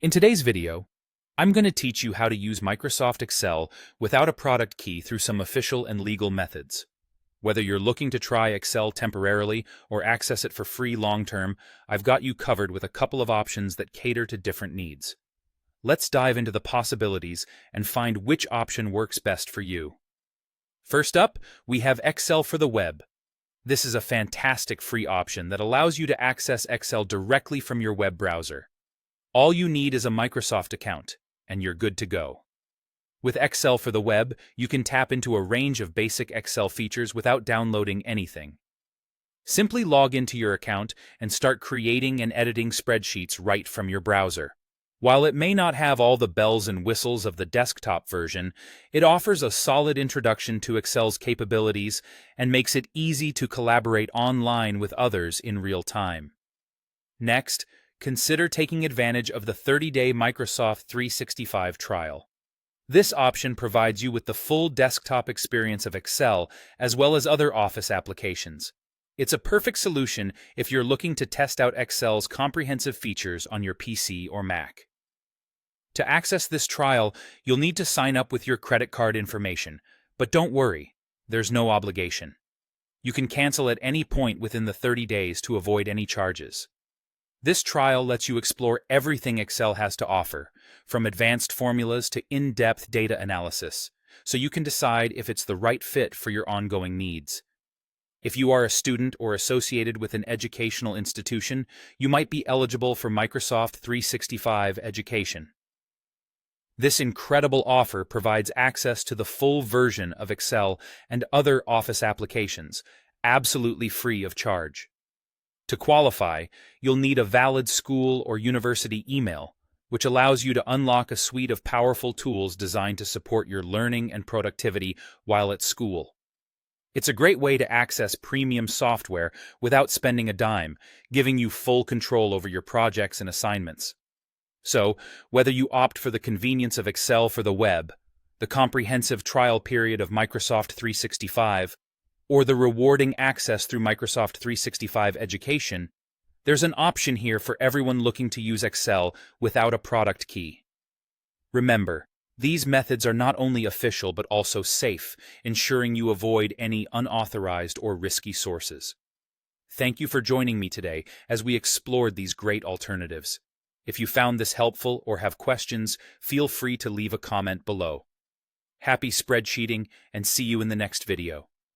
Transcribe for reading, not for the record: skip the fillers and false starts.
In today's video, I'm going to teach you how to use Microsoft Excel without a product key through some official and legal methods. Whether you're looking to try Excel temporarily or access it for free long-term, I've got you covered with a couple of options that cater to different needs. Let's dive into the possibilities and find which option works best for you. First up, we have Excel for the web. This is a fantastic free option that allows you to access Excel directly from your web browser. All you need is a Microsoft account, and you're good to go. With Excel for the web, you can tap into a range of basic Excel features without downloading anything. Simply log into your account and start creating and editing spreadsheets right from your browser. While it may not have all the bells and whistles of the desktop version, it offers a solid introduction to Excel's capabilities and makes it easy to collaborate online with others in real time. Next, consider taking advantage of the 30-day Microsoft 365 trial. This option provides you with the full desktop experience of Excel as well as other Office applications. It's a perfect solution if you're looking to test out Excel's comprehensive features on your PC or Mac. To access this trial, you'll need to sign up with your credit card information, but don't worry, there's no obligation. You can cancel at any point within the 30 days to avoid any charges. This trial lets you explore everything Excel has to offer, from advanced formulas to in-depth data analysis, so you can decide if it's the right fit for your ongoing needs. If you are a student or associated with an educational institution, you might be eligible for Microsoft 365 Education. This incredible offer provides access to the full version of Excel and other Office applications, absolutely free of charge. To qualify, you'll need a valid school or university email, which allows you to unlock a suite of powerful tools designed to support your learning and productivity while at school. It's a great way to access premium software without spending a dime, giving you full control over your projects and assignments. So, whether you opt for the convenience of Excel for the web, the comprehensive trial period of Microsoft 365, or the rewarding access through Microsoft 365 Education, there's an option here for everyone looking to use Excel without a product key. Remember, these methods are not only official but also safe, ensuring you avoid any unauthorized or risky sources. Thank you for joining me today as we explored these great alternatives. If you found this helpful or have questions, feel free to leave a comment below. Happy spreadsheeting, and see you in the next video.